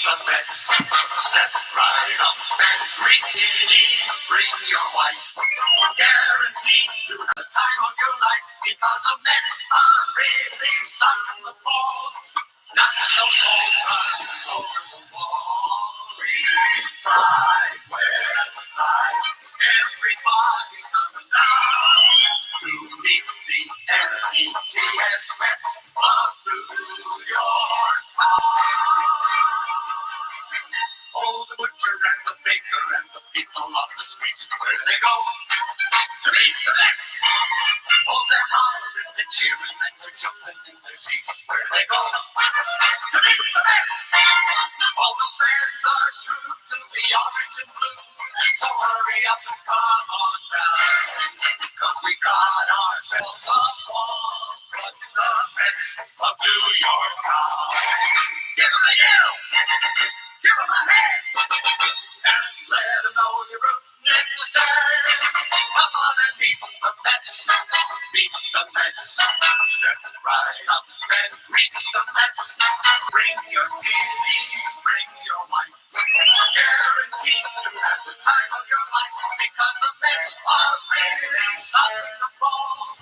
the Mets. Step right up and greet Kitties. Bring your wife. Guaranteed to have the time of your life because the Mets are really sucking the ball. Knocking those home runs over the wall. East side, west side, everybody's coming down to meet the NETS Mets of New York town. Oh, the butcher and the baker and the people on the streets, where they go to meet the Mets. Oh, they're hollering, they're cheering, and they're jumping in their seats, where they go to meet the Mets. All the fans are true to the orange and blue, so hurry up and come on down, cause we got ourselves a ball, but the Mets of New York town. Give them a yell, give them a hand, and let them know you're rooting in the stand. Come on and meet the Mets, meet the Mets. Step right up and meet the Mets. Bring your kitties, bring your wife. Guaranteed to have the time of your life because the Mets are really sucking the ball.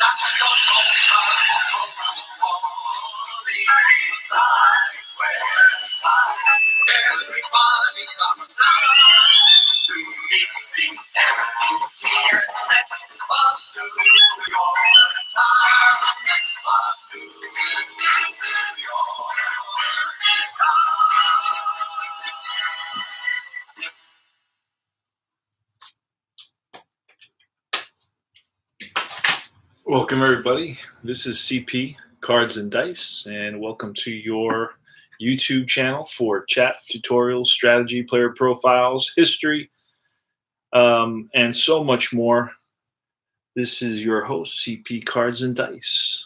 Knocking those home runs over the wall. The east side, west side, everybody's coming down to meet the NETS Mets of New York town. Of New York town. Welcome, everybody. This is CP Cards and Dice, and welcome to your YouTube channel for chat, tutorials, strategy, player profiles, history, and so much more. This is your host, CP Cards and Dice,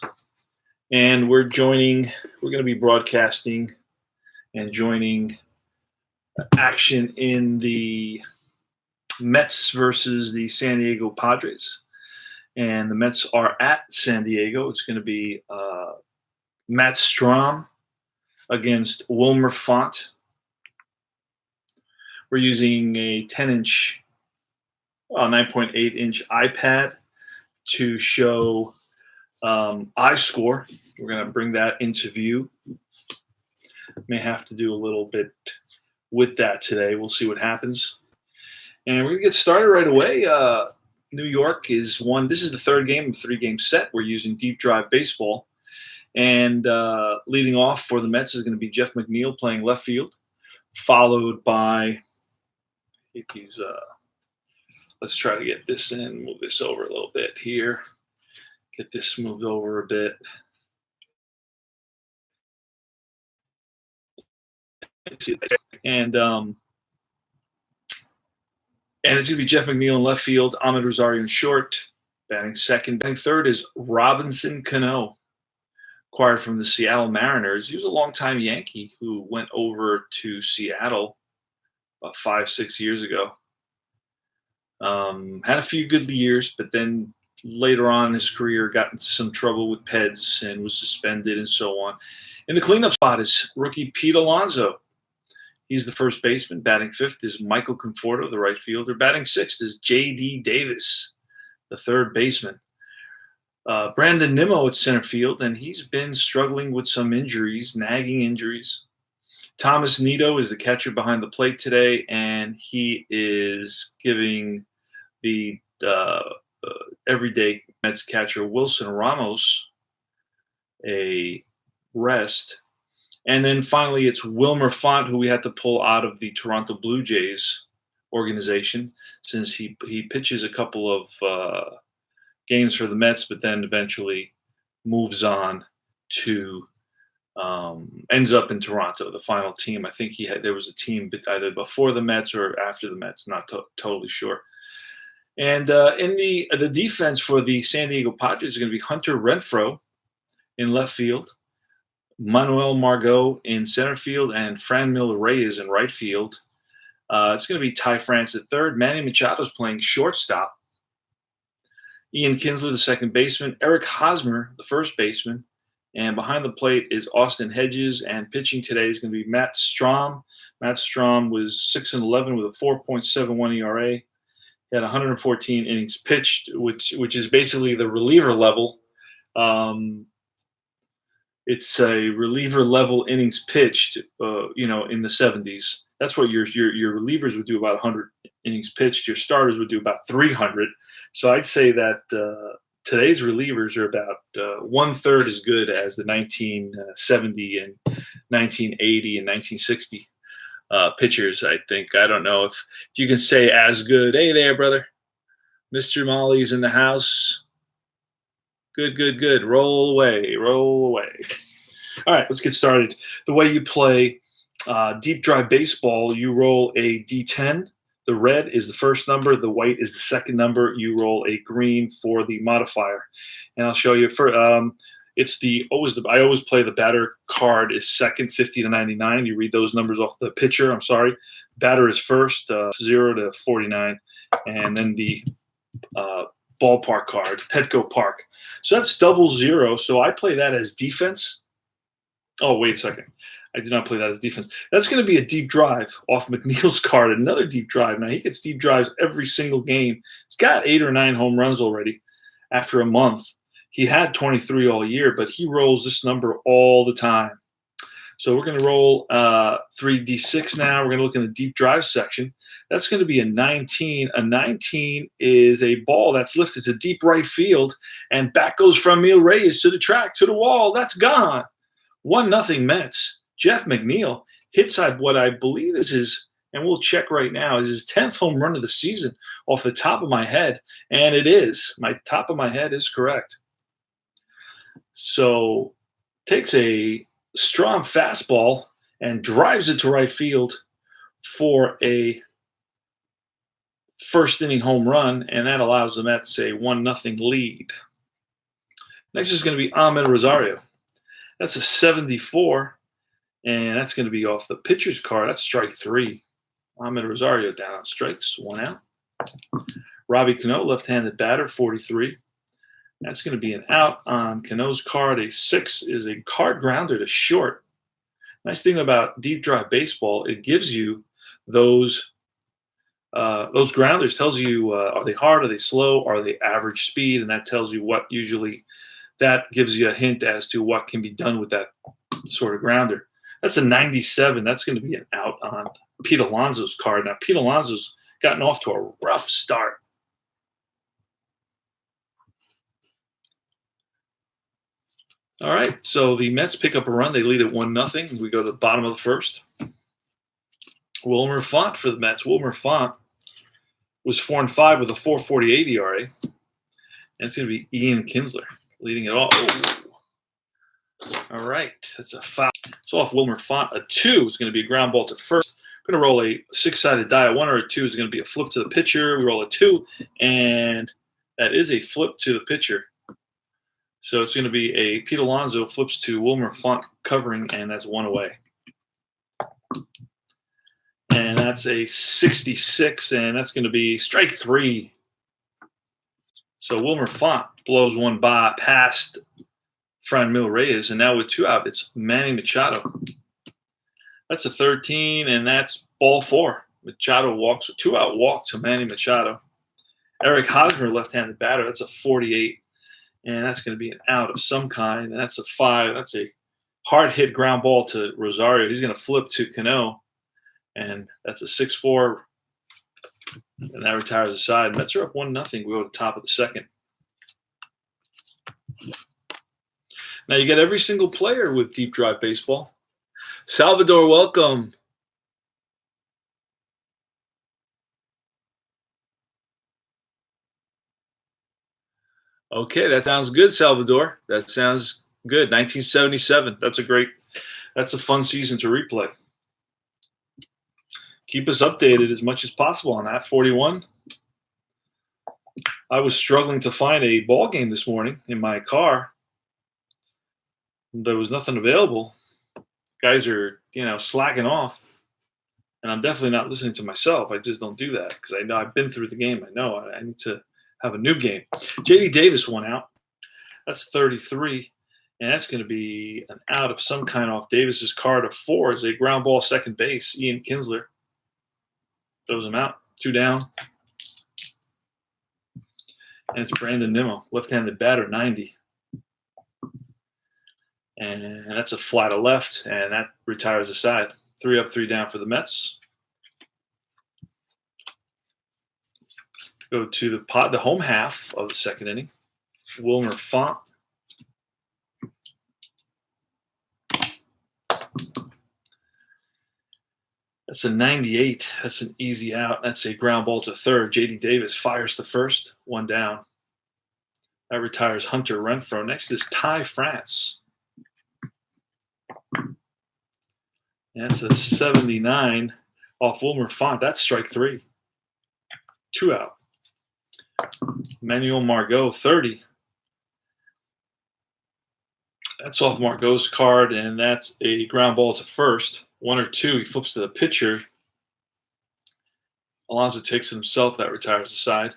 and we're going to be broadcasting and joining action in the Mets versus the San Diego Padres. And the Mets are at San Diego. It's going to be Matt Strahm against Wilmer Font. We're using a 10-inch, 9.8-inch iPad to show iScore. We're going to bring that into view. May have to do a little bit with that today. We'll see what happens. And we're going to get started right away. New York is one. This is the third game of a three-game set. We're using Deep Drive Baseball. And leading off for the Mets is going to be Jeff McNeil playing left field, followed by, let's try to get this in, move this over a little bit here, get this moved over a bit. And it's going to be Jeff McNeil in left field, Ahmed Rosario in short, batting second. Batting third is Robinson Cano, acquired from the Seattle Mariners. He was a longtime Yankee who went over to Seattle about 5-6 years ago. Had a few good years, but then later on in his career got into some trouble with Peds and was suspended and so on. In the cleanup spot is rookie Pete Alonso. He's the first baseman. Batting fifth is Michael Conforto, the right fielder. Batting sixth is J.D. Davis, the third baseman. Brandon Nimmo at center field, and he's been struggling with some injuries, nagging injuries. Thomas Nido is the catcher behind the plate today, and he is giving the everyday Mets catcher Wilson Ramos a rest. And then finally, it's Wilmer Font, who we had to pull out of the Toronto Blue Jays organization since he pitches a couple of games for the Mets, but then eventually moves on to ends up in Toronto, the final team. I think there was a team either before the Mets or after the Mets, not totally sure. And in the defense for the San Diego Padres is going to be Hunter Renfroe in left field, Manuel Margot in center field, and Franmil Reyes in right field. It's going to be Ty France at third. Manny Machado's playing shortstop. Ian Kinsler, the second baseman. Eric Hosmer, the first baseman. And behind the plate is Austin Hedges, and pitching today is going to be Matt Strom. Matt Strom was 6-11 with a 4.71 ERA. He had 114 innings pitched, which is basically the reliever level. It's a reliever level innings pitched, in the 70s. That's what your relievers would do, about 100 innings pitched. Your starters would do about 300. So I'd say that today's relievers are about 1/3 as good as the 1970 and 1980 and 1960 pitchers. I think. I don't know if you can say as good. Hey there, brother. Mr. Molly's in the house. Good, good, good. Roll away, roll away. All right, let's get started. The way you play deep drive baseball, you roll a D10. The red is the first number. The white is the second number. You roll a green for the modifier. And I'll show you. I always play the batter card is second, 50 to 99. You read those numbers off the pitcher. I'm sorry. Batter is first, 0 to 49. And then the ballpark card, Petco Park. So that's 00. So I play that as defense. Oh, wait a second. I do not play that as defense. That's going to be a deep drive off McNeil's card, another deep drive. Now, he gets deep drives every single game. He's got 8 or 9 home runs already after a month. He had 23 all year, but he rolls this number all the time. So we're going to roll 3d6 now. We're going to look in the deep drive section. That's going to be a 19. A 19 is a ball that's lifted to deep right field, and back goes Franmil Reyes to the track, to the wall. That's gone. 1-0 Mets. Jeff McNeil hits what I believe is his, and we'll check right now, is his 10th home run of the season off the top of my head. And it is. My top of my head is correct. So takes a strong fastball and drives it to right field for a first inning home run, and that allows the Mets a 1-0 lead. Next is going to be Ahmed Rosario. That's a 74, and that's going to be off the pitcher's card. That's strike 3. Ahmed Rosario down on strikes, 1 out. Robbie Cano, left-handed batter, 43. That's going to be an out on Cano's card. A 6 is a card grounder to short. Nice thing about deep drive baseball, it gives you those grounders. Tells you are they hard, are they slow, are they average speed, and that tells you what usually. That gives you a hint as to what can be done with that sort of grounder. That's a 97. That's going to be an out on Pete Alonso's card. Now, Pete Alonso's gotten off to a rough start. All right, so the Mets pick up a run. They lead at 1-0. We go to the bottom of the first. Wilmer Font for the Mets. Wilmer Font was 4-5 with a 4.48 ERA. And it's going to be Ian Kinsler leading it all. Oh. All right, that's a foul. So off Wilmer Font, a 2 is going to be a ground ball to first. We're going to roll a 6-sided die. A 1 or a 2 is going to be a flip to the pitcher. We roll a 2, and that is a flip to the pitcher. So it's going to be a Pete Alonso flips to Wilmer Font covering, and that's 1 away. And that's a 66, and that's going to be strike 3. So Wilmer Font blows one by past Franmil Reyes, and now with 2 out, it's Manny Machado. That's a 13, and that's ball 4. Machado walks, a 2-out walk to Manny Machado. Eric Hosmer, left-handed batter, that's a 48, and that's going to be an out of some kind, and that's a 5. That's a hard hit ground ball to Rosario. He's going to flip to Cano, and that's a 6-4. And that retires the side. Mets are up 1-0. We go to the top of the second. Now you get every single player with deep drive baseball. Salvador, welcome. Okay, that sounds good, Salvador. That sounds good. 1977. That's a fun season to replay. Keep us updated as much as possible on that. 41. I was struggling to find a ball game this morning in my car. There was nothing available. Guys are, slacking off. And I'm definitely not listening to myself. I just don't do that because I know I've been through the game. I know I need to have a new game. J.D. Davis 1 out. That's 33. And that's going to be an out of some kind off Davis's card of 4 as a ground ball second base. Ian Kinsler throws him out. 2 down. And it's Brandon Nimmo, left-handed batter, 90. And that's a fly to left, and that retires the side. 3 up, 3 down for the Mets. Go to the home half of the second inning. Wilmer Font. That's a 98. That's an easy out. That's a ground ball to third. J.D. Davis fires the first. 1 down. That retires Hunter Renfroe. Next is Ty France. And that's a 79 off Wilmer Font. That's strike 3. 2 out. Manuel Margot, 30. That's off Margot's card, and that's a ground ball to first. 1 or 2. He flips to the pitcher. Alonso takes it himself. That retires the side.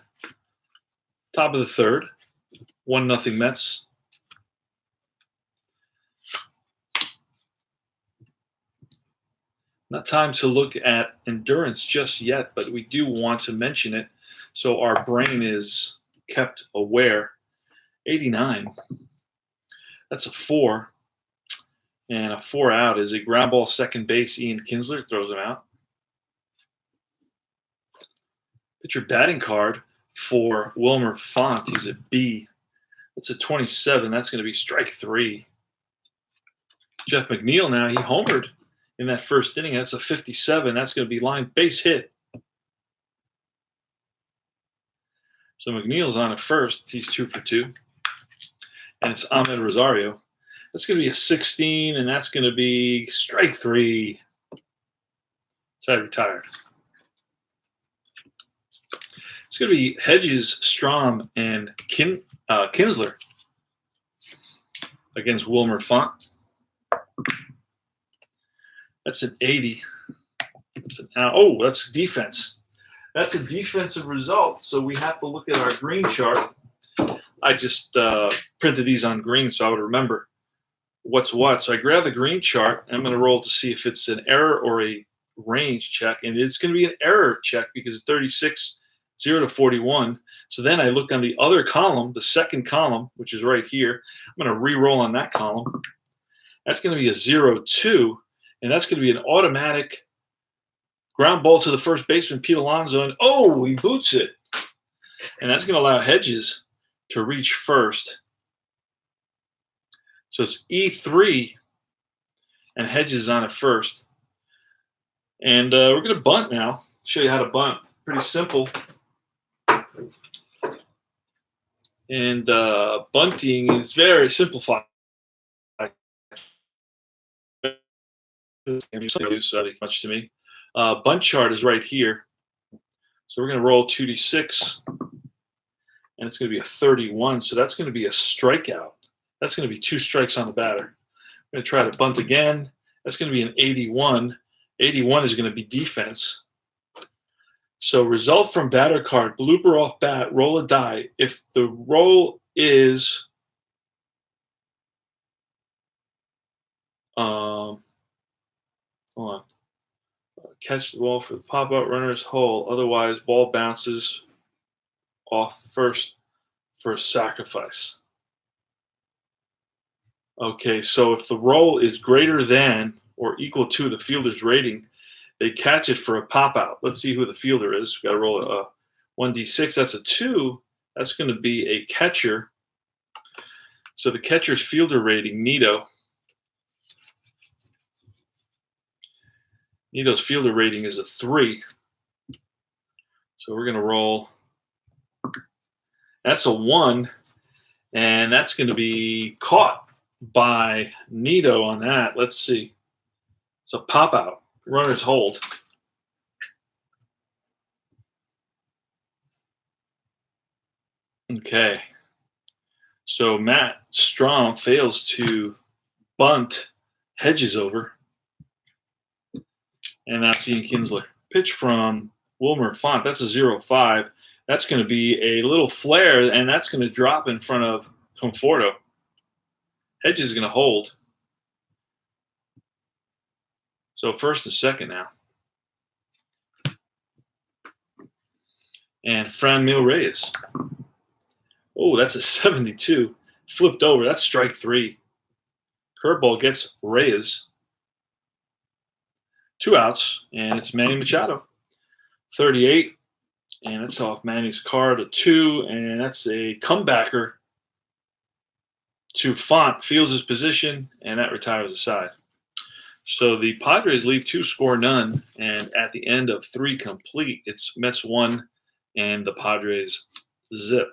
Top of the third. 1-0 Mets. Not time to look at endurance just yet, but we do want to mention it so our brain is kept aware. 89. That's a 4. And a 4 out is a ground ball second base. Ian Kinsler throws him out. Pitcher batting card for Wilmer Font. He's a B. That's a 27. That's going to be strike 3. Jeff McNeil now, he homered in that first inning. That's a 57. That's going to be line base hit. So McNeil's on at first. He's 2 for 2. And it's Ahmed Rosario. That's going to be a 16, and that's going to be strike 3. Side retired. It's going to be Hedges, Strom, and Kinsler against Wilmer Font. That's an 80. That's an out. Oh, that's defense. That's a defensive result, so we have to look at our green chart. I just printed these on green so I would remember what's what. So I grab the green chart, and I'm going to roll to see if it's an error or a range check, and it's going to be an error check because it's 36, 0 to 41. So then I look on the other column, the second column, which is right here. I'm going to re-roll on that column. That's going to be a 0-2, and that's going to be an automatic ground ball to the first baseman, Pete Alonso, and oh, he boots it. And that's going to allow Hedges to reach first. So it's E3, and Hedges is on at first. And we're going to bunt now. Show you how to bunt. Pretty simple. And bunting is very simplified. Much to me. Bunt chart is right here. So we're going to roll 2d6, and it's going to be a 31. So that's going to be a strikeout. That's going to be 2 strikes on the batter. I'm going to try to bunt again. That's going to be an 81. 81 is going to be defense. So result from batter card, blooper off bat, roll a die. If the roll is hold on. Catch the ball for the pop-out runner's hole. Otherwise, ball bounces off first for a sacrifice. Okay, so if the roll is greater than or equal to the fielder's rating, they catch it for a pop-out. Let's see who the fielder is. We've got to roll a 1d6. That's a 2. That's going to be a catcher. So the catcher's fielder rating, Nito's fielder rating is a 3. So we're going to roll. That's a 1, and that's going to be caught by Nito on that. Let's see. It's a pop-out. Runner's hold. Okay. So Matt Strom fails to bunt Hedges over. And that's Ian Kinsler. Pitch from Wilmer Font. That's a 0-5. That's going to be a little flare, and that's going to drop in front of Conforto. Hedges is going to hold. So first and second now. And Franmil Reyes. Oh, that's a 72. Flipped over. That's strike 3. Curveball gets Reyes. 2 outs, and it's Manny Machado. 38, and that's off Manny's card. A 2, and that's a comebacker to Font. Feels his position, and that retires the side. So the Padres leave 2, score none, and at the end of 3 complete, it's Mets 1 and the Padres zip.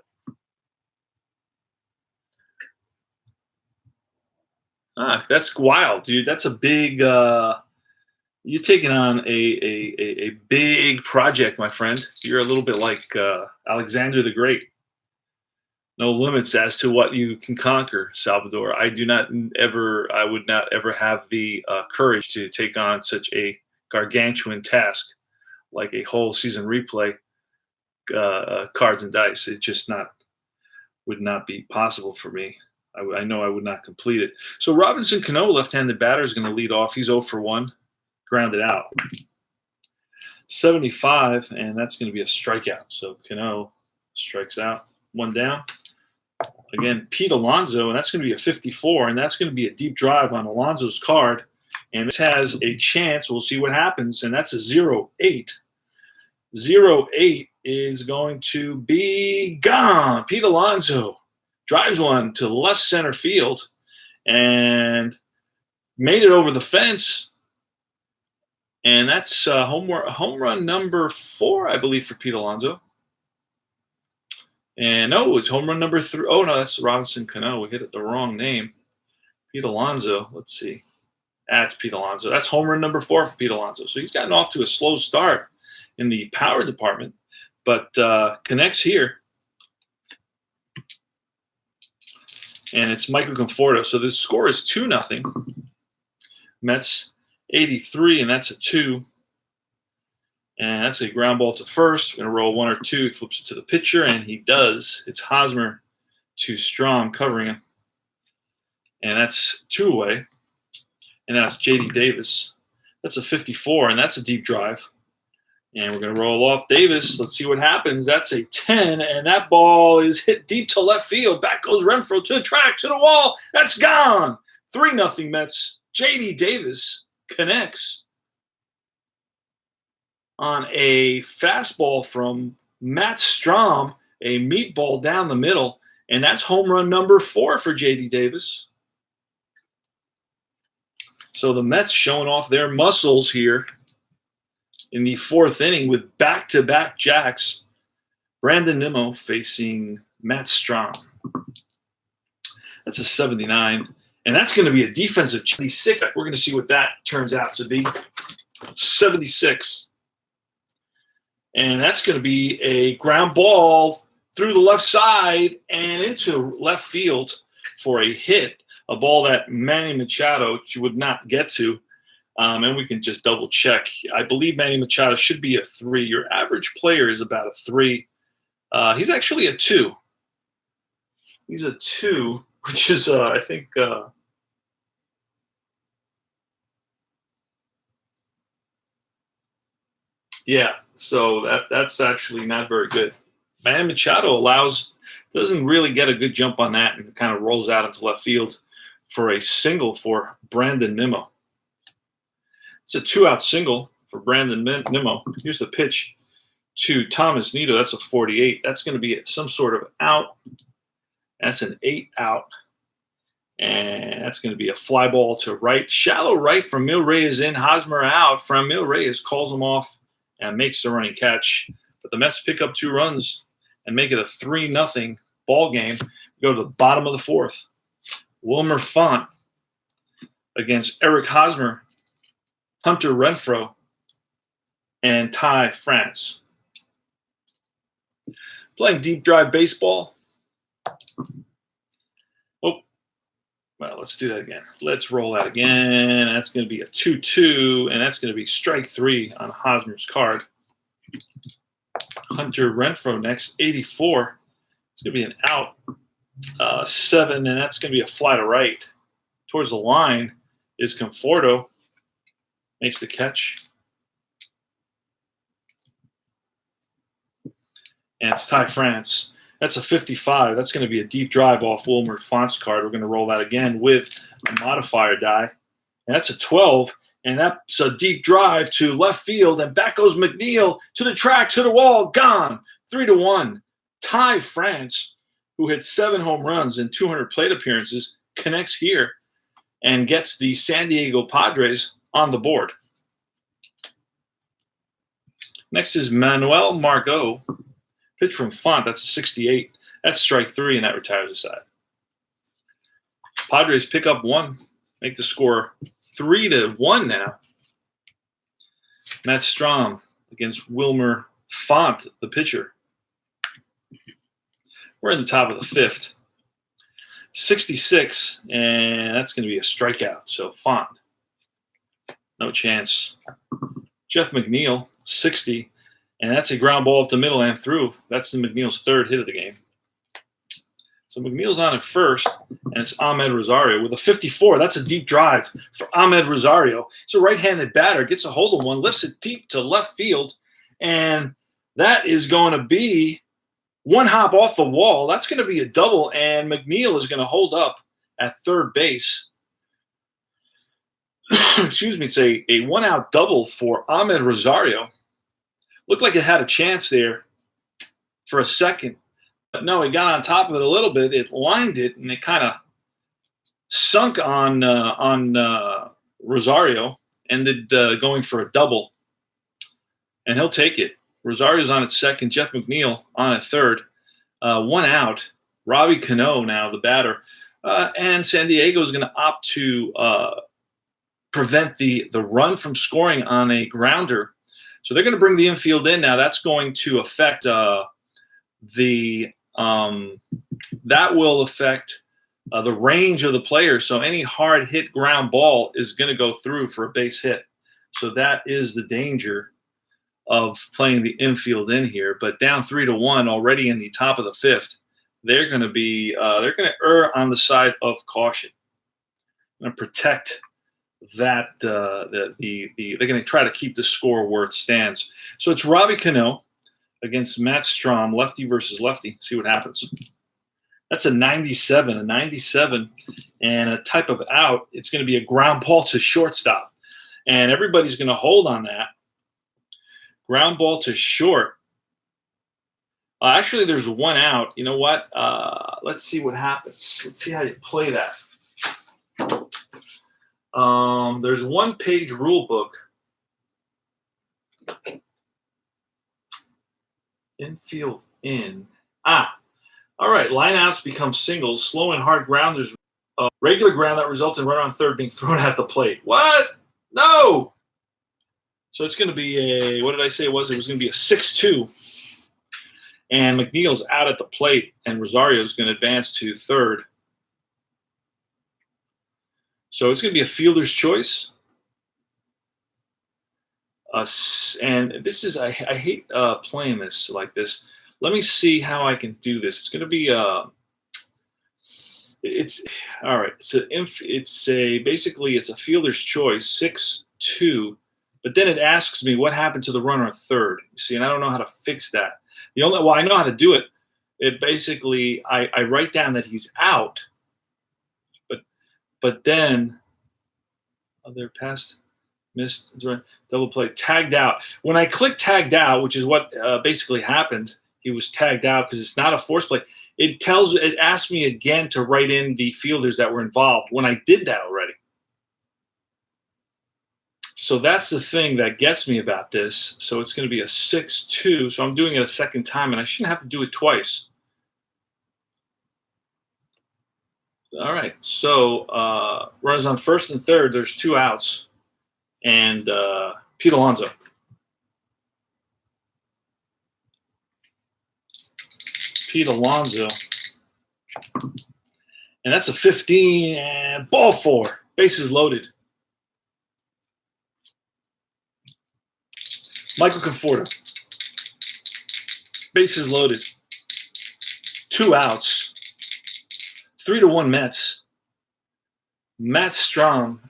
That's wild, dude. That's a big. You're taking on a big project, my friend. You're a little bit like Alexander the Great. No limits as to what you can conquer, Salvador. I would not ever have the courage to take on such a gargantuan task like a whole season replay, cards and dice. It just would not be possible for me. I know I would not complete it. So Robinson Cano, left-handed batter, is going to lead off. He's 0 for 1, grounded out. 75, and that's going to be a strikeout. So Cano strikes out. 1 down. Again, Pete Alonso, and that's going to be a 54, and that's going to be a deep drive on Alonso's card. And this has a chance. We'll see what happens, and that's a 0-8. 0-8 is going to be gone. Pete Alonso drives one to left center field and made it over the fence. And that's home run number 4, I believe, for Pete Alonso. And no, it's home run number 3. Oh, no, that's Robinson Cano. We hit it the wrong name. Pete Alonso. Let's see. That's Pete Alonso. That's home run number 4 for Pete Alonso. So he's gotten off to a slow start in the power department, but connects here. And it's Michael Conforto. So the score is 2-0. Mets 83, and that's a 2. And that's a ground ball to first. We're going to roll 1 or 2. He flips it to the pitcher, and he does. It's Hosmer to Strom covering him. And that's 2 away. And now it's J.D. Davis. That's a 54, and that's a deep drive. And we're going to roll off Davis. Let's see what happens. That's a 10, and that ball is hit deep to left field. Back goes Renfroe to the track, to the wall. That's gone. 3-0 Mets. J.D. Davis connects on a fastball from Matt Strom, a meatball down the middle, and that's home run number 4 for J.D. Davis. So the Mets showing off their muscles here in the 4th inning with back-to-back jacks. Brandon Nimmo facing Matt Strom. That's a 79. And that's going to be a defensive 26. We're going to see what that turns out to be. 76. And that's going to be a ground ball through the left side and into left field for a hit. A ball that Manny Machado would not get to. And we can just double check. I believe Manny Machado should be a 3. Your average player is about a 3. He's actually a 2. He's a 2, which is, I think, yeah. So that's actually not very good. Manny Machado doesn't really get a good jump on that, and it kind of rolls out into left field for a single for Brandon Nimmo. It's a 2-out single for Brandon Nimmo. Here's the pitch to Thomas Nido. That's a 48. That's going to be some sort of out. That's an 8-out. And that's going to be a fly ball to right. Shallow right from Mil Reyes in. Hosmer out. From Mil Reyes calls him off and makes the running catch. But the Mets pick up 2 runs and make it a 3-0 ball game. We go to the bottom of the 4th. Wilmer Font against Eric Hosmer, Hunter Renfroe, and Ty France. Playing deep drive baseball. Oh, well, let's do that again. Let's roll that again. That's going to be a 2-2, and that's going to be strike 3 on Hosmer's card. Hunter Renfroe next, 84. It's going to be an out. 7, and that's going to be a fly to right. towards the line is Conforto. Makes the catch. And it's Ty France. That's a 55. That's going to be a deep drive off Wilmer Font's card. We're going to roll that again with a modifier die. And that's a 12. And that's a deep drive to left field. And back goes McNeil to the track, to the wall. Gone. 3-1. Ty France, who hit 7 home runs and 200 plate appearances, connects here and gets the San Diego Padres on the board. Next is Manuel Margot. Pitch from Font. That's a 68. That's strike 3, and that retires the side. Padres pick up 1. Make the score 3-1 now. Matt Strom against Wilmer Font, the pitcher. We're in the top of the 5th. 66, and that's going to be a strikeout. So Font, no chance. Jeff McNeil, 60, and that's a ground ball up the middle and through. That's the McNeil's 3rd hit of the game. So McNeil's on at first, and it's Ahmed Rosario with a 54. That's a deep drive for Ahmed Rosario. It's a right-handed batter, gets a hold of one, lifts it deep to left field, and that is going to be one hop off the wall. That's going to be a double, and McNeil is going to hold up at third base. Excuse me, it's a one-out double for Ahmed Rosario. Looked like it had a chance there for a second. But no, he got on top of it a little bit. It lined it, and it kind of sunk on Rosario, ended going for a double. And he'll take it. Rosario's on at second. Jeff McNeil on at third. 1 out. Robbie Cano now, the batter. And San Diego is going to opt to prevent the run from scoring on a grounder. So they're going to bring the infield in now. That's going to affect that will affect the range of the player. So any hard hit ground ball is going to go through for a base hit. So that is the danger of playing the infield in here. But down 3-1 already in the top of the 5th, they're going to be they're going to err on the side of caution. Going to protect that they're going to try to keep the score where it stands. So it's Robbie Cano against Matt Strom, lefty versus lefty. See what happens. That's a 97, and a type of out. It's going to be a ground ball to shortstop, and everybody's going to hold on that. Ground ball to short. Actually, there's 1 out. You know what? Let's see what happens. Let's see how you play that. There's 1-page rule book. Infield in. All right. Lineouts become singles. Slow and hard grounders. Regular ground that results in runner on third being thrown at the plate. What? No. So it's going to be what did I say it was? It was going to be a 6-2. And McNeil's out at the plate, and Rosario's going to advance to third. So it's going to be a fielder's choice. And this is, I hate playing this like this. Let me see how I can do this. It's going to be, it's all right. Basically it's a fielder's choice, 6-2. But then it asks me what happened to the runner at third. You see, and I don't know how to fix that. I know how to do it. It basically, I write down that he's out, but then they're past, missed, double play, tagged out. When I click tagged out, which is what basically happened, he was tagged out because it's not a force play. It asked me again to write in the fielders that were involved when I did that already. So that's the thing that gets me about this. So it's going to be a 6-2. So I'm doing it a second time, and I shouldn't have to do it twice. All right. So runners on first and third. There's 2 outs. And Pete Alonso. Pete Alonso. And that's a 15. And ball 4. Bases loaded. Michael Conforto. Bases loaded. 2 outs. 3-1 Mets. Matt Strom,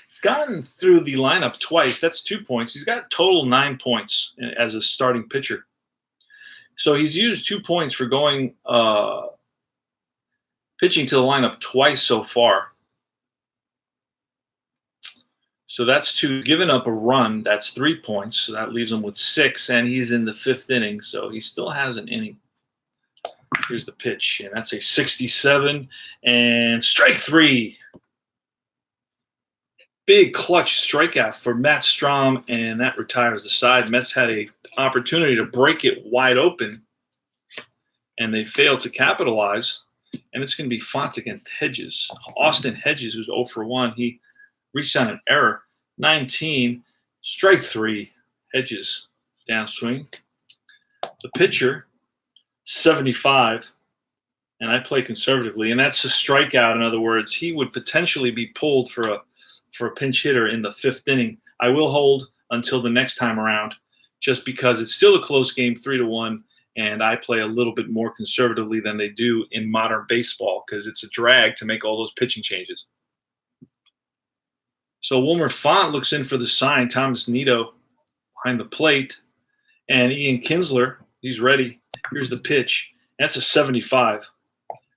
he's gotten through the lineup twice. That's 2 points. He's got total 9 points as a starting pitcher. So he's used 2 points for going pitching to the lineup twice so far. So that's 2. Giving up a run, that's 3 points. So that leaves him with 6, and he's in the 5th inning. So he still has an inning. Here's the pitch, and that's a 67, and strike 3. Big clutch strikeout for Matt Strom, and that retires the side. Mets had an opportunity to break it wide open, and they failed to capitalize. And it's going to be Font against Hedges. Austin Hedges, who's 0 for 1, he reached on an error. 19, strike 3. Hedges, downswing. The pitcher, 75, and I play conservatively, and that's a strikeout. In other words, he would potentially be pulled for a pinch hitter in the 5th inning. I will hold until the next time around, just because it's still a close game, 3-1, and I play a little bit more conservatively than they do in modern baseball because it's a drag to make all those pitching changes. So Wilmer Font looks in for the sign. Thomas Nito behind the plate, and Ian Kinsler, he's ready. Here's the pitch. That's a 75.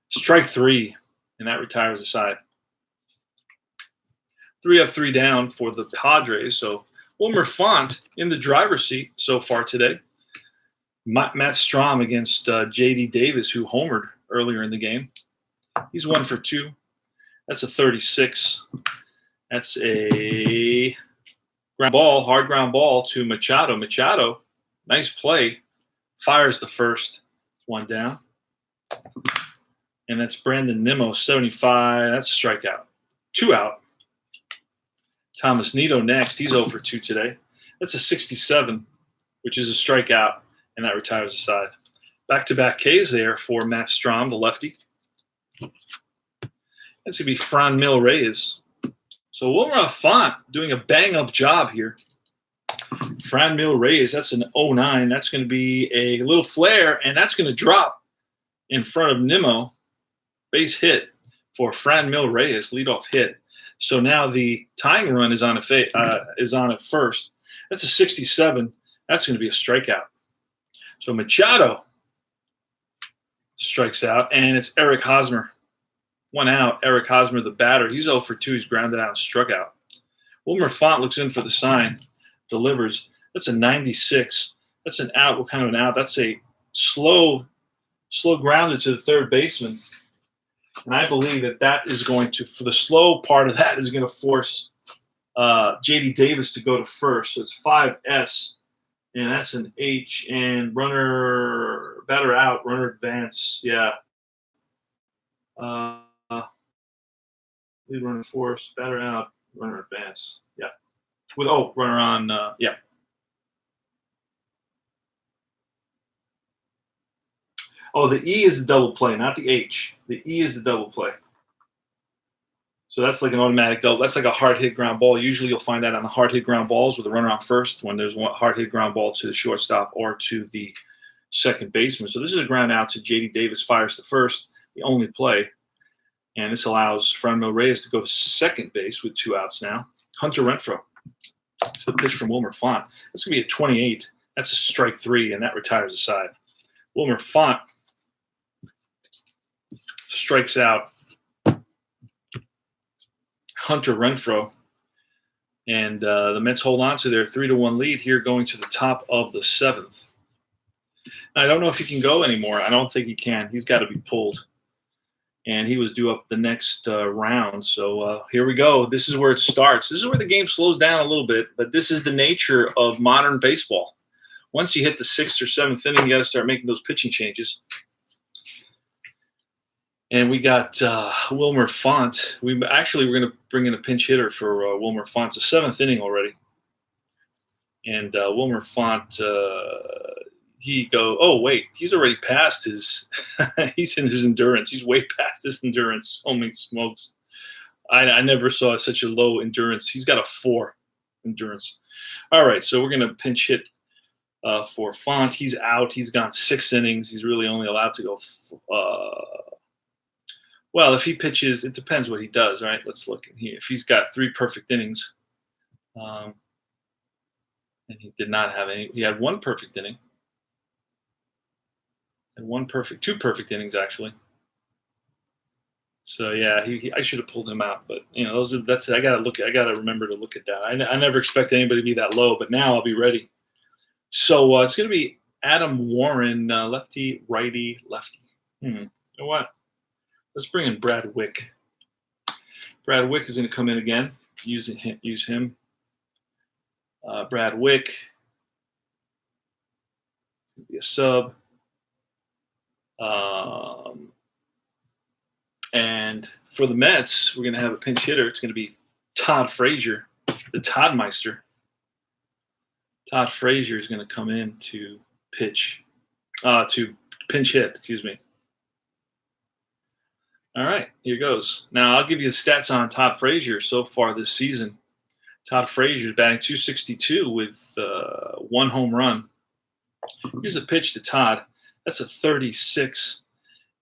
Strike 3, and that retires the side. 3 up, 3 down for the Padres. So Wilmer Font in the driver's seat so far today. Matt Strom against J.D. Davis, who homered earlier in the game. He's 1 for 2. That's a 36. That's a ground ball, hard ground ball to Machado. Machado, nice play, fires the first. 1 down. And that's Brandon Nimmo, 75. That's a strikeout. 2 out. Thomas Nito next. He's 0 for 2 today. That's a 67, which is a strikeout, and that retires the side. Back-to-back Ks there for Matt Strom, the lefty. That's going to be Franmil Reyes. So Wilmer Font doing a bang-up job here. Franmil Reyes, that's an 09. That's going to be a little flare, and that's going to drop in front of Nimmo. Base hit for Franmil Reyes, leadoff hit. So now the tying run is on at first. That's a 67. That's going to be a strikeout. So Machado strikes out, and it's Eric Hosmer. 1 out. Eric Hosmer, the batter. He's 0 for 2. He's grounded out and struck out. Wilmer Font looks in for the sign, delivers. That's a 96. That's an out. What kind of an out? That's a slow grounded to the third baseman. And I believe that is going to, for the slow part of that, is going to force J.D. Davis to go to first. So it's 5S, and that's an H, and batter out, runner advance. Yeah. Lead runner force, batter out, runner advance. Yeah. Runner on, yeah. Oh, the E is the double play, not the H. The E is the double play. So that's like an automatic double. That's like a hard hit ground ball. Usually you'll find that on the hard hit ground balls with a runner on first when there's one hard hit ground ball to the shortstop or to the second baseman. So this is a ground out to J.D. Davis, fires the first, the only play. And this allows Franmil Reyes to go to second base with 2 outs now. Hunter Renfroe. It's the pitch from Wilmer Font. That's going to be a 28. That's a strike 3, and that retires the side. Wilmer Font strikes out Hunter Renfroe. And the Mets hold on to their 3-1 lead here going to the top of the 7th. And I don't know if he can go anymore. I don't think he can. He's got to be pulled. And he was due up the next round. So here we go. This is where it starts. This is where the game slows down a little bit, but this is the nature of modern baseball. Once you hit the 6th or 7th inning, you got to start making those pitching changes. And we got Wilmer Font. We're going to bring in a pinch hitter for Wilmer Font. It's the 7th inning already. And Wilmer Font, he's already past his he's in his endurance. He's way past his endurance. Holy smokes. I never saw such a low endurance. He's got a 4 endurance. All right, so we're going to pinch hit for Font. He's out. He's gone 6 innings. He's really only allowed to go Well, if he pitches, it depends what he does, right? Let's look in here. If he's got 3 perfect innings, um, and he did not have any, he had 1 perfect inning, and 2 perfect innings actually. So yeah, I should have pulled him out, but that's I gotta remember to look at that. I never expect anybody to be that low, but now I'll be ready. So it's going to be Adam Warren, lefty, righty, lefty. You know what? Let's bring in Brad Wick. Brad Wick is going to come in again. Use him. Brad Wick. It's going to be a sub. And for the Mets, we're going to have a pinch hitter. It's going to be Todd Frazier, the Toddmeister. Todd Frazier is going to come in to pinch hit, excuse me. All right, here goes. Now, I'll give you the stats on Todd Frazier so far this season. Todd Frazier is batting .262 with 1 home run. Here's a pitch to Todd. That's a 36.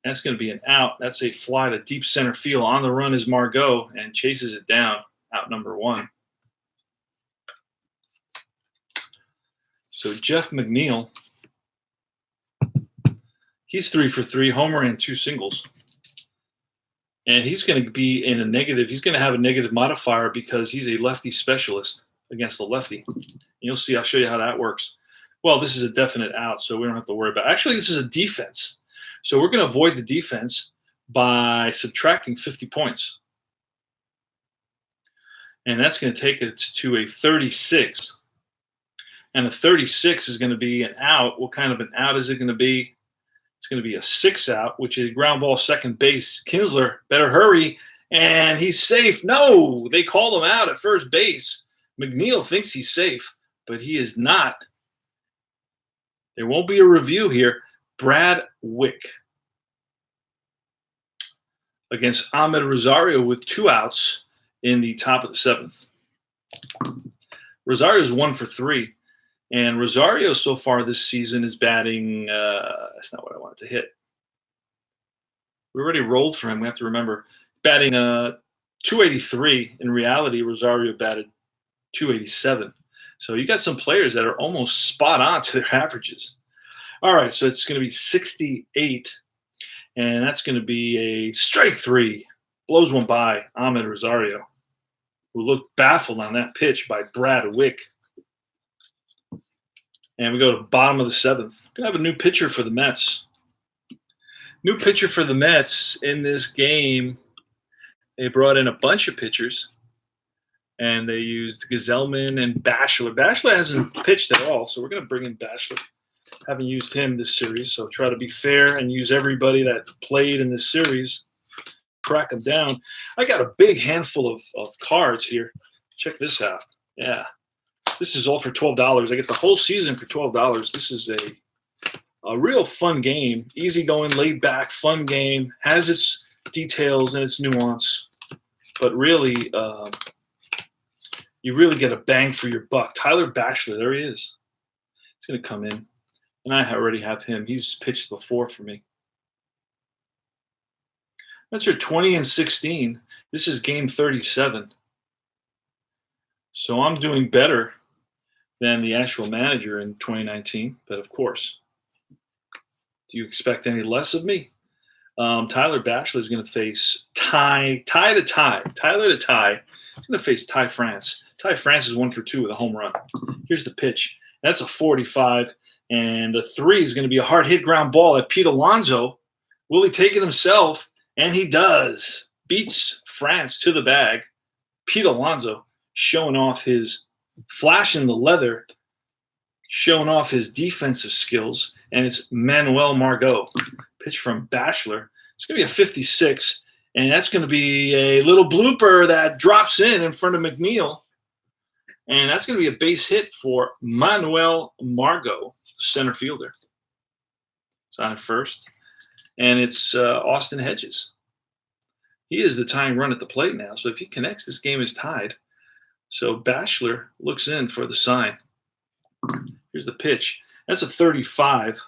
That's going to be an out. That's a fly to deep center field. On the run is Margot and chases it down, out number 1. So Jeff McNeil, he's 3 for 3, homer and 2 singles. And he's going to be in a negative. He's going to have a negative modifier because he's a lefty specialist against a lefty. And you'll see. I'll show you how that works. Well, this is a definite out, so we don't have to worry about it. Actually, this is a defense. So we're going to avoid the defense by subtracting 50 points. And that's going to take it to a 36. And a 36 is going to be an out. What kind of an out is it going to be? It's going to be a 6 out, which is ground ball second base. Kinsler better hurry, and he's safe. No, they called him out at first base. McNeil thinks he's safe, but he is not. There won't be a review here. Brad Wick against Ahmed Rosario with 2 outs in the top of the 7th. Rosario's 1 for 3. And Rosario so far this season is batting, that's not what I wanted to hit. We already rolled for him. We have to remember. Batting .283. In reality, Rosario batted .287. So you got some players that are almost spot on to their averages. All right, so it's going to be 68. And that's going to be a strike 3. Blows one by Ahmed Rosario, who looked baffled on that pitch by Brad Wick. And we go to bottom of the 7th. We're going to have a new pitcher for the Mets. New pitcher for the Mets in this game. They brought in a bunch of pitchers. And they used Gazelman and Bachelor. Bachelor hasn't pitched at all, so we're going to bring in Bachelor. Haven't used him this series, so try to be fair and use everybody that played in this series. Crack them down. I got a big handful of cards here. Check this out. Yeah. This is all for $12. I get the whole season for $12. This is a real fun game. Easygoing, laid back, fun game. Has its details and its nuance. But really, you really get a bang for your buck. Tyler Bachelor, there he is. He's going to come in. And I already have him. He's pitched before for me. That's your 20-16. This is game 37. So I'm doing better than the actual manager in 2019. But of course, do you expect any less of me? Tyler Bachelor is going to face Tyler to Ty. He's going to face Ty France. Ty France is 1 for 2 with a home run. Here's the pitch. That's a 45. And a 3 is going to be a hard hit ground ball at Pete Alonso. Will he take it himself? And he does. Beats France to the bag. Pete Alonso showing off his flashing the leather, showing off his defensive skills. And it's Manuel Margot. Pitch from Bachelor. It's going to be a 56. And that's going to be a little blooper that drops in front of McNeil. And that's going to be a base hit for Manuel Margot, center fielder. It's on at first. And it's Austin Hedges. He is the tying run at the plate now. So if he connects, this game is tied. So Bachelor looks in for the sign. Here's the pitch. That's a 35.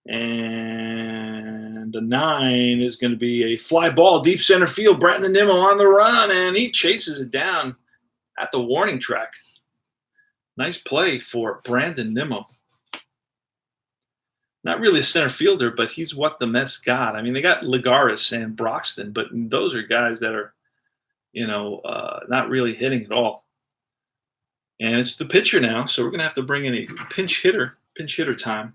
And the 9 is going to be a fly ball, deep center field. Brandon Nimmo on the run, and he chases it down at the warning track. Nice play for Brandon Nimmo. Not really a center fielder, but he's what the Mets got. I mean, they got Ligaris and Broxton, but those are guys that are, not really hitting at all. And it's the pitcher now, so we're going to have to bring in a pinch hitter time.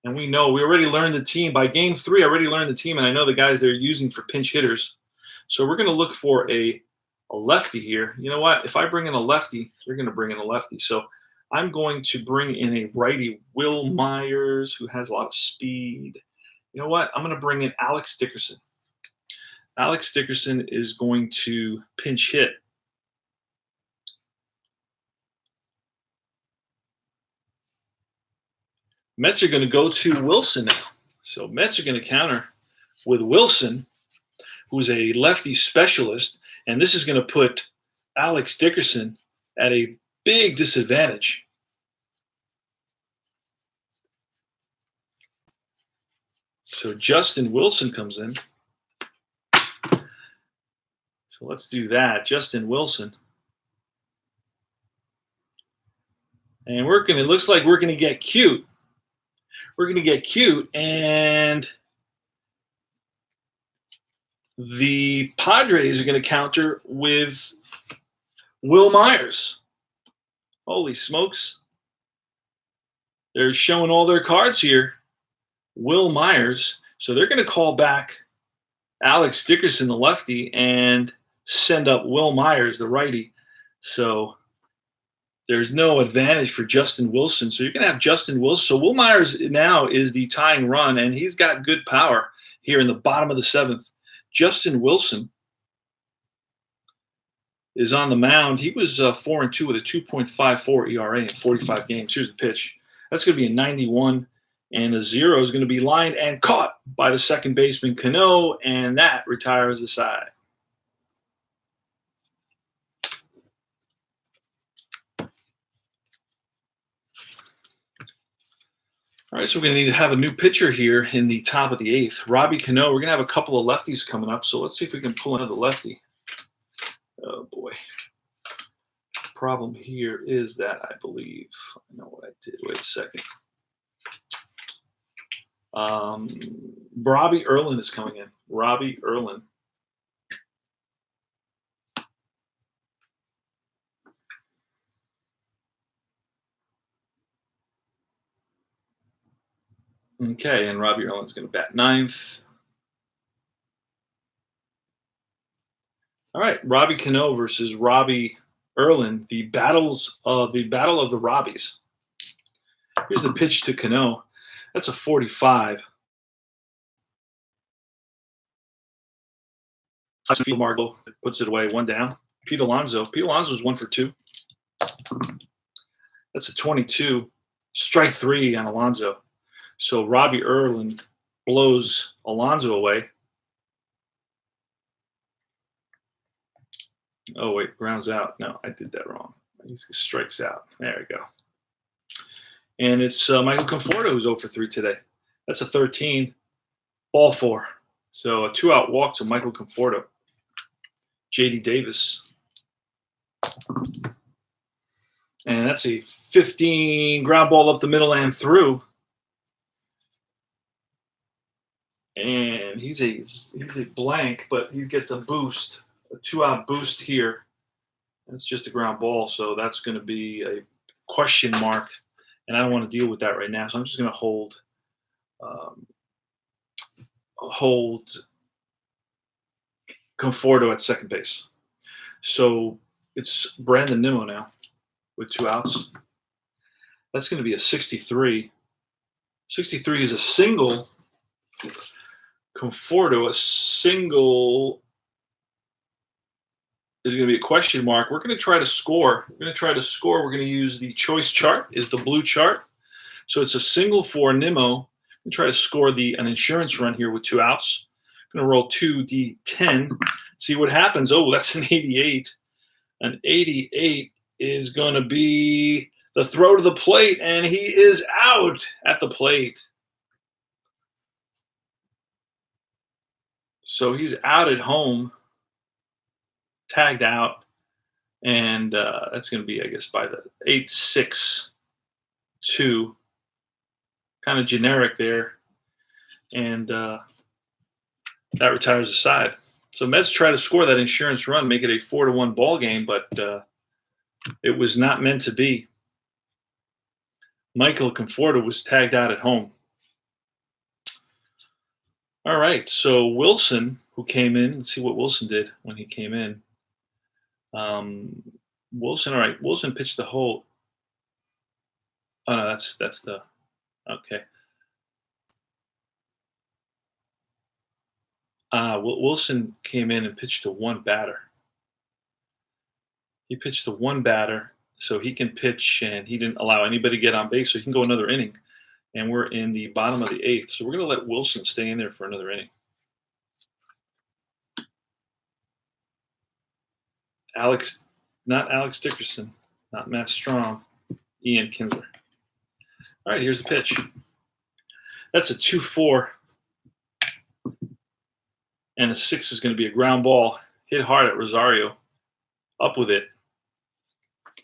And we already learned the team. By game 3, I already learned the team, and I know the guys they're using for pinch hitters. So we're going to look for a lefty here. You know what? If I bring in a lefty, they're going to bring in a lefty. So I'm going to bring in a righty, Will Myers, who has a lot of speed. You know what? I'm going to bring in Alex Dickerson. Alex Dickerson is going to pinch hit. Mets are going to go to Wilson now. So Mets are going to counter with Wilson, who's a lefty specialist, and this is going to put Alex Dickerson at a big disadvantage. So Justin Wilson comes in. So let's do that. Justin Wilson. And it looks like we're going to get cute. We're going to get cute, and the Padres are going to counter with Will Myers. Holy smokes. They're showing all their cards here. Will Myers. So they're going to call back Alex Dickerson, the lefty, and send up Will Myers, the righty. So there's no advantage for Justin Wilson. So you're going to have Justin Wilson. So Will Myers now is the tying run, and he's got good power here in the bottom of the 7th. Justin Wilson is on the mound. He was 4-2 with a 2.54 ERA in 45 games. Here's the pitch. That's going to be a 91, and a 0 is going to be lined and caught by the second baseman, Cano, and that retires the side. All right, so we're going to need to have a new pitcher here in the top of the 8th. Robbie Cano. We're going to have a couple of lefties coming up, so let's see if we can pull another lefty. Oh, boy. The problem here is that I believe – I know what I did. Wait a second. Robbie Erlin is coming in. Robbie Erlin. Okay, and Robbie Erlin's going to bat 9th. All right, Robbie Cano versus Robbie Erlin, the battle of the Robbies. Here's the pitch to Cano. That's a 45. Field Margot puts it away, 1 down. Pete Alonso's 1 for 2. That's a 22. Strike 3 on Alonso. So Robbie Erlin blows Alonso away. Oh, wait, grounds out. No, I did that wrong. He strikes out. There we go. And it's Michael Conforto who's 0 for 3 today. That's a 13. Ball 4. So a 2-out walk to Michael Conforto. J.D. Davis. And that's a 15 ground ball up the middle and through. And he's a blank, but he gets a boost, a 2-out boost here. That's just a ground ball, so that's going to be a question mark, and I don't want to deal with that right now. So I'm just going to hold Conforto at second base. So it's Brandon Nimmo now with 2 outs. That's going to be a 63. 63 is a single. Conforto, a single is going to be a question mark. We're going to try to score. We're going to use the choice chart, is the blue chart. So it's a single for Nimmo. We try to score an insurance run here with 2 outs. I'm going to roll 2d10, see what happens. Oh, that's an 88. An 88 is going to be the throw to the plate, and he is out at the plate. So he's out at home, tagged out, and that's going to be, I guess, by the 8-6-2, kind of generic there, and that retires the side. So Mets try to score that insurance run, make it a 4-1 ball game, but it was not meant to be. Michael Conforto was tagged out at home. All right, so Wilson, who came in, let's see what Wilson did when he came in. Wilson, all right, Wilson pitched the whole. Oh no, that's the okay. Wilson came in and pitched to one batter. He pitched to one batter, so he can pitch, and he didn't allow anybody to get on base, so he can go another inning. And we're in the bottom of the 8th, so we're going to let Wilson stay in there for another inning. Not Alex Dickerson, not Matt Strom, Ian Kinsler. All right, here's the pitch. That's a 2-4, and a 6 is going to be a ground ball. Hit hard at Rosario. Up with it.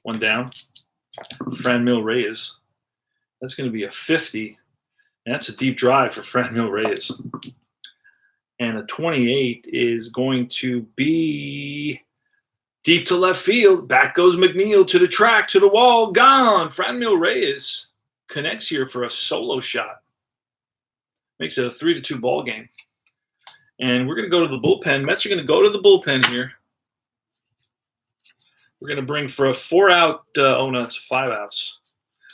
One down. Franmil Reyes. That's going to be a 50, and that's a deep drive for Franmil Reyes. And a 28 is going to be deep to left field. Back goes McNeil to the track, to the wall, gone. Franmil Reyes connects here for a solo shot. Makes it a 3-2 ball game. And we're going to go to the bullpen. Mets are going to go to the bullpen here. We're going to bring for a 4-out. It's 5 outs.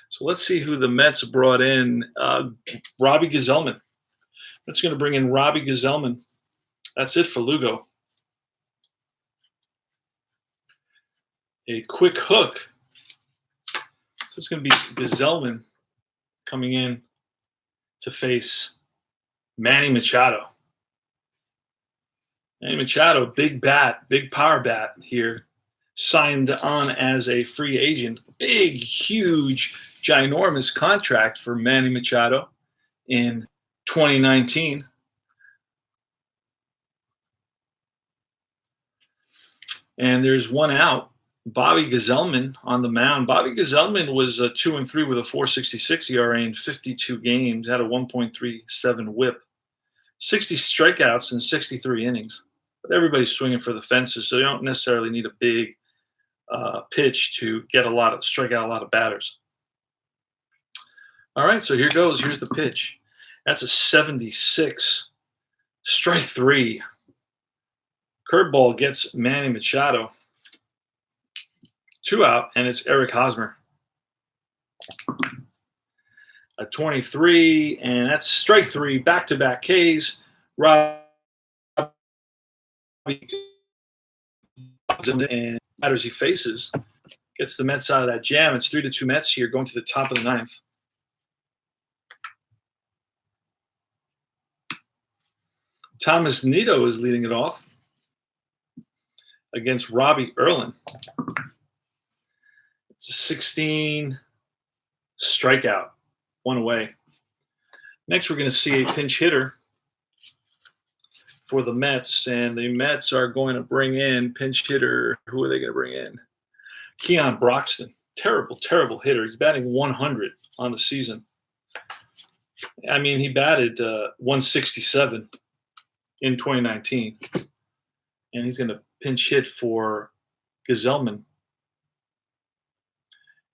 So let's see who the Mets brought in. Robbie Gesellman. That's going to bring in Robbie Gesellman. That's it for Lugo. A quick hook. So it's going to be Gesellman coming in to face Manny Machado. Manny Machado, big bat, big power bat here. Signed on as a free agent. Big, huge, ginormous contract for Manny Machado in 2019. And there's one out. Bobby Gesellman on the mound. Bobby Gesellman was 2-3 with a 4.66 ERA in 52 games. Had a 1.37 WHIP. 60 strikeouts in 63 innings. But everybody's swinging for the fences, so you don't necessarily need a big pitch to strike out a lot of batters. All right, so here goes. Here's the pitch. That's a 76. Strike 3. Curveball gets Manny Machado. 2 out, and it's Eric Hosmer. A 23, and that's strike 3. Back-to-back Ks. Robbie and batters he faces gets the Mets out of that jam. It's 3-2 Mets here, going to the top of the 9th. Thomas Nido is leading it off against Robbie Erlin. It's a 16 strikeout, 1 away. Next, we're going to see a pinch hitter for the Mets, and the Mets are going to bring in pinch hitter. Who are they going to bring in? Keon Broxton. Terrible, terrible hitter. He's batting 100 on the season. I mean, he batted 167 in 2019, and he's going to pinch hit for Gesellman.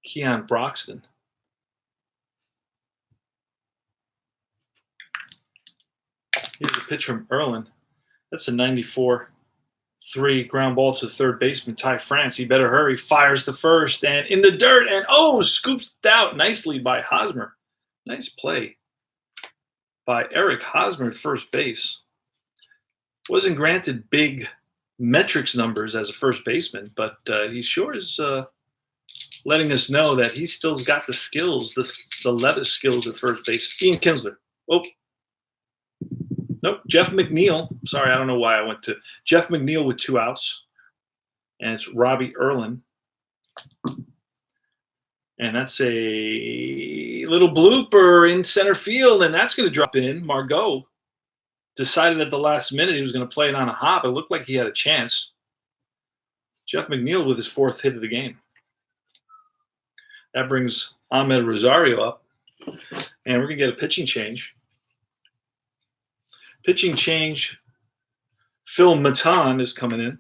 Keon Broxton. Here's a pitch from Erlin. That's a 94-3 ground ball to the third baseman, Ty France. He better hurry. Fires to first and in the dirt, and scooped out nicely by Hosmer. Nice play by Eric Hosmer at first base. Wasn't granted big metrics numbers as a first baseman, but he sure is letting us know that he still's got the skills, the leather skills at first base. Ian Kinsler. Nope. Jeff McNeil. Sorry, I don't know why I went to Jeff McNeil with 2 outs. And it's Robbie Erlin. And that's a little blooper in center field, and that's going to drop in. Margot decided at the last minute he was going to play it on a hop. It looked like he had a chance. Jeff McNeil with his 4th hit of the game. That brings Ahmed Rosario up, and we're going to get a pitching change. Pitching change, Phil Matan is coming in.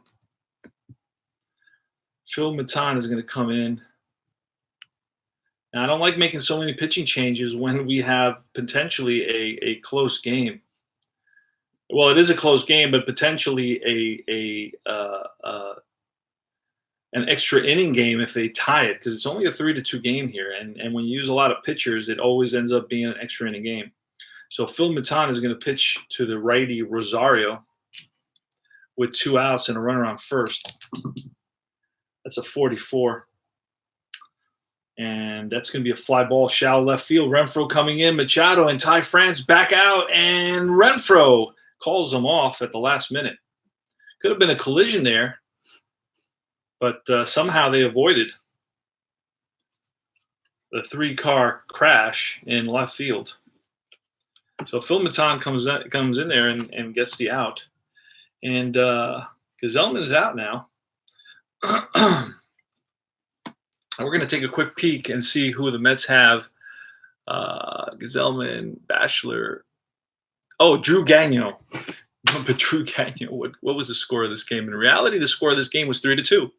Phil Matan is going to come in. Now, I don't like making so many pitching changes when we have potentially a close game. Well, it is a close game, but potentially an extra inning game if they tie it, because it's only a 3-2 game here. And when you use a lot of pitchers, it always ends up being an extra inning game. So Phil Matan is going to pitch to the righty Rosario with 2 outs and a runner on first. That's a 44. And that's going to be a fly ball, shallow left field. Renfroe coming in, Machado and Ty France back out, and Renfroe calls them off at the last minute. Could have been a collision there, but somehow they avoided the 3-car crash in left field. So Phil Matan comes in there and gets the out. And Gazelman is out now. We're going to take a quick peek and see who the Mets have. Gazelman, Bachelor. Oh, Drew Gagnon. But Drew Gagnon, what was the score of this game? In reality, the score of this game was 3-2.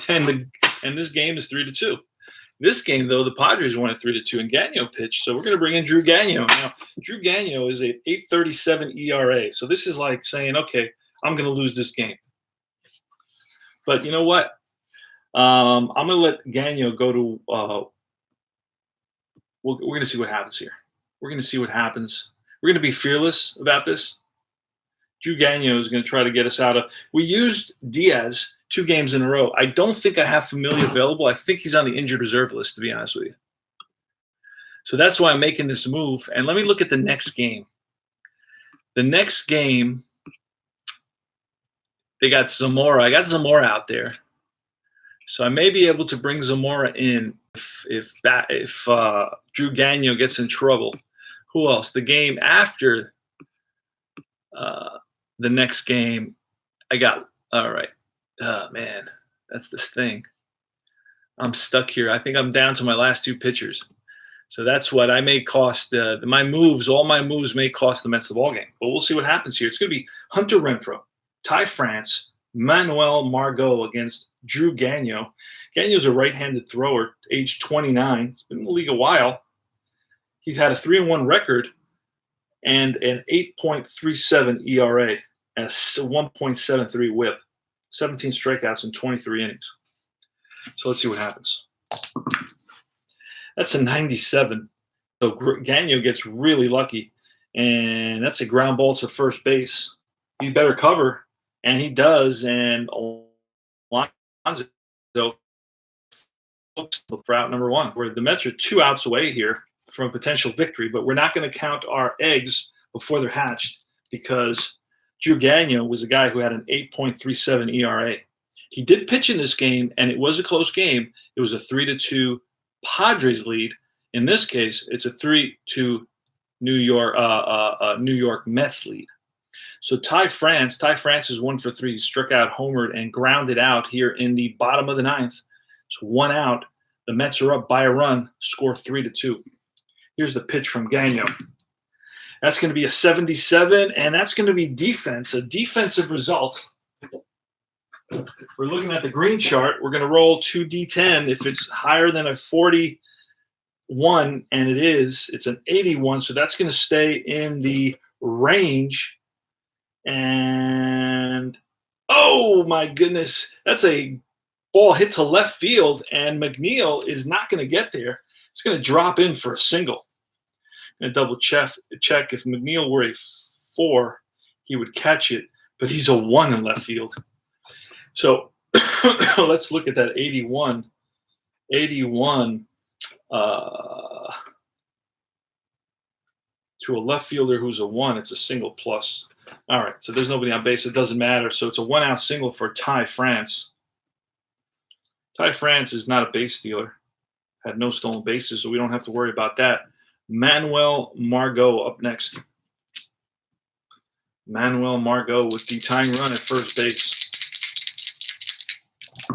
And this game is 3-2. This game, though, the Padres won at 3-2, and Gagnon pitched. So we're going to bring in Drew Gagnon. Now, Drew Gagnon is a 8.37 ERA. So this is like saying, okay, I'm going to lose this game. But you know what? I'm going to let Gagnon go to we're going to see what happens here. We're going to see what happens. We're going to be fearless about this. Drew Gagnon is going to try to get us out of – we used Diaz 2 games in a row. I don't think I have Familia available. I think he's on the injured reserve list, to be honest with you. So that's why I'm making this move. And let me look at the next game. The next game, they got Zamora. I got Zamora out there. So I may be able to bring Zamora in if Drew Gagnon gets in trouble. Who else? The game after the next game, I got – all right. Oh, man, that's this thing. I'm stuck here. I think I'm down to my last 2 pitchers. So that's what I may cost my moves. All my moves may cost the Mets the ballgame. But we'll see what happens here. It's going to be Hunter Renfroe, Ty France, Manuel Margot against Drew Gagnon. Gagnon's a right-handed thrower, age 29. He's been in the league a while. He's had a 3-1 record and an 8.37 ERA and a 1.73 WHIP. 17 strikeouts in 23 innings. So let's see what happens. That's a 97. So Gagnon gets really lucky, and that's a ground ball to first base. He better cover, and he does. And Alonso looks for out number 1. Where the Mets are 2 outs away here from a potential victory, but we're not going to count our eggs before they're hatched because Drew Gagnon was a guy who had an 8.37 ERA. He did pitch in this game, and it was a close game. It was a 3-2 Padres lead. In this case, it's a 3-2 New York Mets lead. So Ty France is 1 for 3. He struck out, homered, and grounded out here in the bottom of the 9th. It's 1 out. The Mets are up by a run, score 3-2. Here's the pitch from Gagnon. That's going to be a 77, and that's going to be defense, a defensive result. We're looking at the green chart. We're going to roll 2d10. If it's higher than a 41, and it is, it's an 81, so that's going to stay in the range. And, oh, my goodness, that's a ball hit to left field, and McNeil is not going to get there. It's going to drop in for a single. I'm going to double check if McNeil were a 4, he would catch it, but he's a 1 in left field. So let's look at that 81. 81 to a left fielder who's a 1, it's a single plus. All right, so there's nobody on base. It doesn't matter. So it's a 1-out single for Ty France. Ty France is not a base stealer. Had no stolen bases, so we don't have to worry about that. Manuel Margot up next. Manuel Margot with the tying run at first base.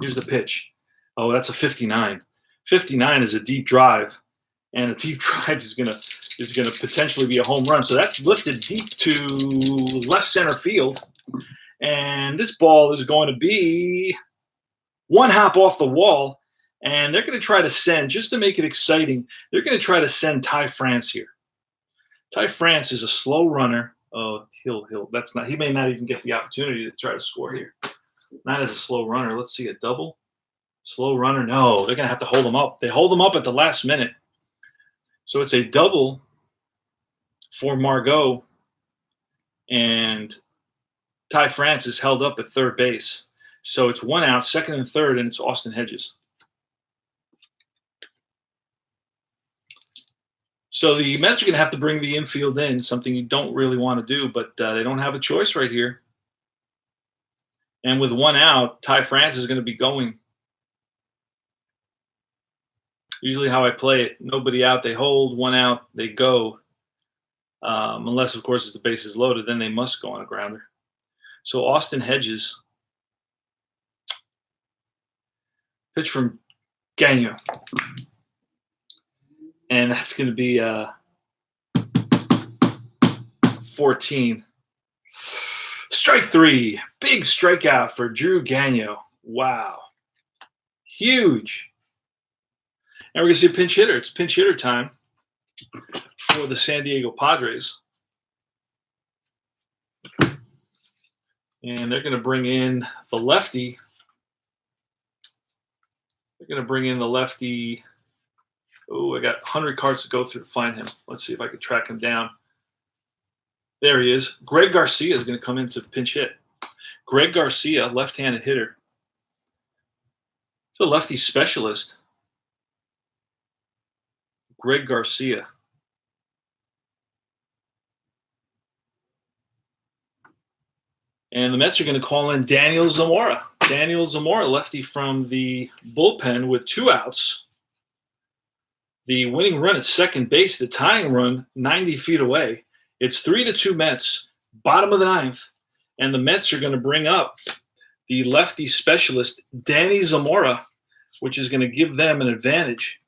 Here's the pitch. Oh, that's a 59. 59 is a deep drive, and a deep drive is gonna potentially be a home run. So that's lifted deep to left center field, and this ball is going to be one hop off the wall. And they're going to try to send, just to make it exciting, they're going to try to send Ty France here. Ty France is a slow runner. Oh, he may not even get the opportunity to try to score here. Not as a slow runner. Let's see, a double. Slow runner. No, they're going to have to hold him up. They hold him up at the last minute. So it's a double for Margot. And Ty France is held up at third base. So it's one out, second and third, and it's Austin Hedges. So the Mets are going to have to bring the infield in, something you don't really want to do, but they don't have a choice right here. And with one out, Ty France is going to be going. Usually how I play it, nobody out, they hold, one out, they go. Unless, of course, the base is loaded, then they must go on a grounder. So Austin Hedges. Pitch from Gagnon. And that's going to be 14. Strike three. Big strikeout for Drew Gagnon. Wow. Huge. And we're going to see a pinch hitter. It's pinch hitter time for the San Diego Padres. And they're going to bring in the lefty. Oh, I got 100 cards to go through to find him. Let's see if I can track him down. There he is. Greg Garcia is going to come in to pinch hit. Greg Garcia, left-handed hitter. He's a lefty specialist. Greg Garcia. And the Mets are going to call in Daniel Zamora. Daniel Zamora, lefty from the bullpen with 2 outs. The winning run at second base, the tying run 90 feet away. It's 3-2 Mets, bottom of the ninth. And the Mets are going to bring up the lefty specialist, Danny Zamora, which is going to give them an advantage.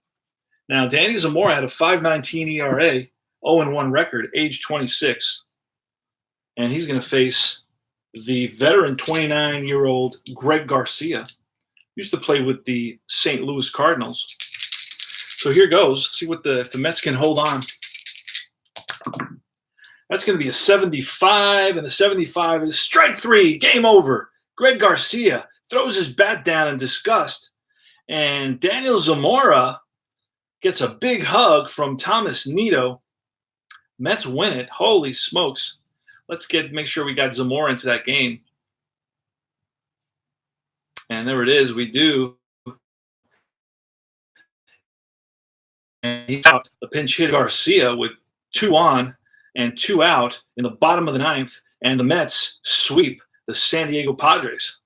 Now, Danny Zamora had a 5.19 ERA, 0-1 record, age 26. And he's going to face the veteran 29-year-old Greg Garcia. Used to play with the St. Louis Cardinals. So here goes. Let's see if the Mets can hold on. That's going to be a 75, and a 75 is strike three. Game over. Greg Garcia throws his bat down in disgust. And Daniel Zamora gets a big hug from Thomas Nido. Mets win it. Holy smokes. Let's make sure we got Zamora into that game. And there it is. We do. And he's out. The pinch hit Garcia with 2 on and 2 out in the bottom of the ninth. And the Mets sweep the San Diego Padres.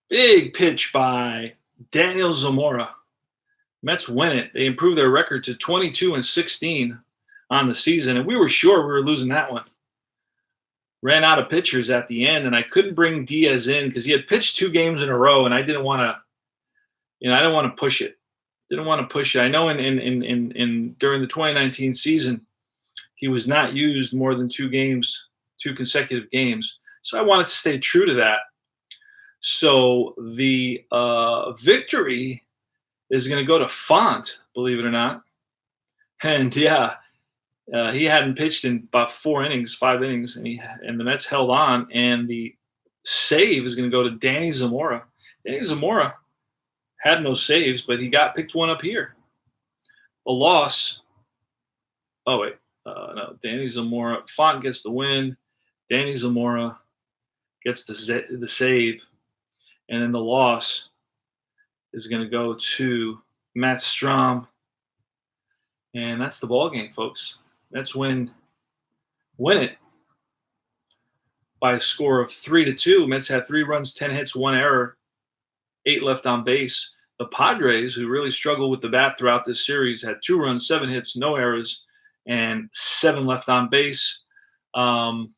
Big pitch by Daniel Zamora. Mets win it. They improve their record to 22-16 on the season. And we were sure we were losing that one. Ran out of pitchers at the end, and I couldn't bring Diaz in because he had pitched 2 games in a row, and I didn't want to, I didn't want to push it. I know in during the 2019 season, he was not used more than 2 consecutive games. So I wanted to stay true to that. So the victory is going to go to Font, believe it or not. And yeah, he hadn't pitched in about 5 innings, and the Mets held on. And the save is going to go to Danny Zamora. Danny Zamora had no saves, but he picked one up here. The loss. Oh wait, no. Danny Zamora. Font gets the win. Danny Zamora gets the save, and then the loss is going to go to Matt Strom. And that's the ball game, folks. Mets win it by a score of 3-2. Mets had 3 runs, 10 hits, 1 error, 8 left on base. The Padres, who really struggled with the bat throughout this series, had 2 runs, 7 hits, no errors, and 7 left on base. Um,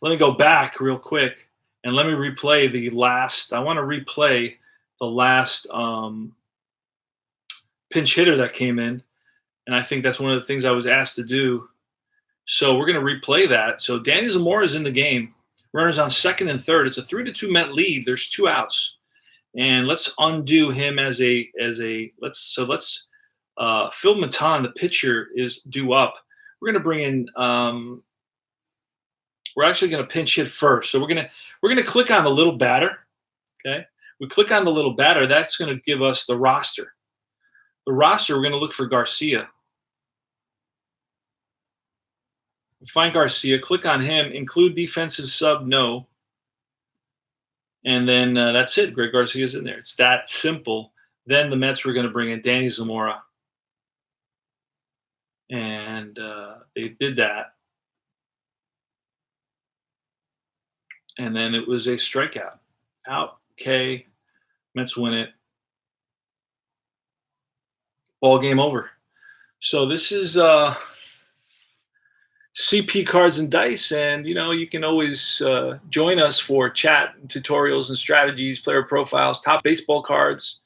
let me go back real quick and let me replay the last. I want to replay the last pinch hitter that came in, and I think that's one of the things I was asked to do. So we're going to replay that. So Danny Zamora is in the game. Runners on second and third. It's a 3-2 Met lead. There's 2 outs, and let's undo him as a let's Phil Matan, the pitcher, is due up. We're going to bring in. We're actually going to pinch hit first. So we're going to click on the little batter. Okay, we click on the little batter. That's going to give us the roster. The roster. We're going to look for Garcia. Find Garcia. Click on him. Include defensive sub. No. And then that's it. Greg Garcia's in there. It's that simple. Then the Mets were going to bring in Danny Zamora. And they did that. And then it was a strikeout. Out. Okay. Mets win it. Ball game over. So this is CP Cards and Dice. And, you can always join us for chat and tutorials and strategies, player profiles, top baseball cards,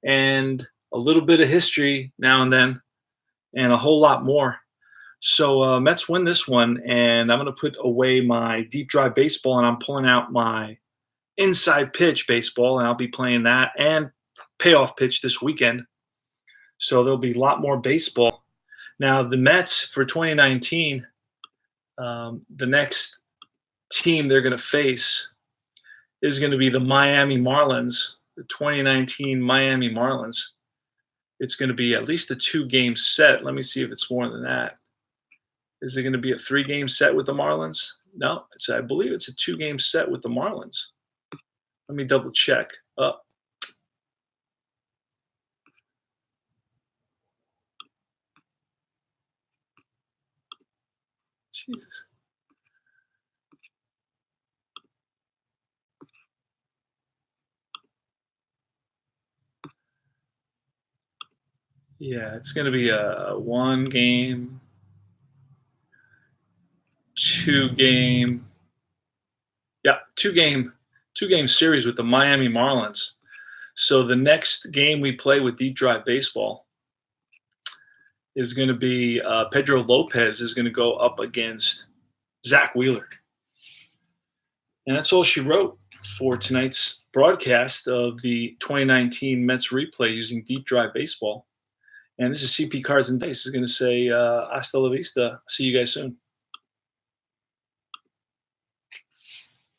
and a little bit of history now and then, and a whole lot more. So Mets win this one, and I'm going to put away my deep drive baseball, and I'm pulling out my inside pitch baseball, and I'll be playing that and payoff pitch this weekend. So there'll be a lot more baseball. Now, the Mets for 2019, the next team they're going to face is going to be the Miami Marlins, the 2019 Miami Marlins. It's going to be at least a 2-game set. Let me see if it's more than that. Is it going to be a 3-game set with the Marlins? No, I believe it's a 2-game set with the Marlins. Let me double check. Jesus. Yeah, it's going to be a 1-game, 2-game. Yeah, 2-game series with the Miami Marlins. So the next game we play with Deep Drive Baseball is going to be Pedro Lopez is going to go up against Zach Wheeler. And that's all she wrote for tonight's broadcast of the 2019 Mets replay using Deep Drive Baseball. And this is CP Cards and Dice. Is going to say hasta la vista. See you guys soon.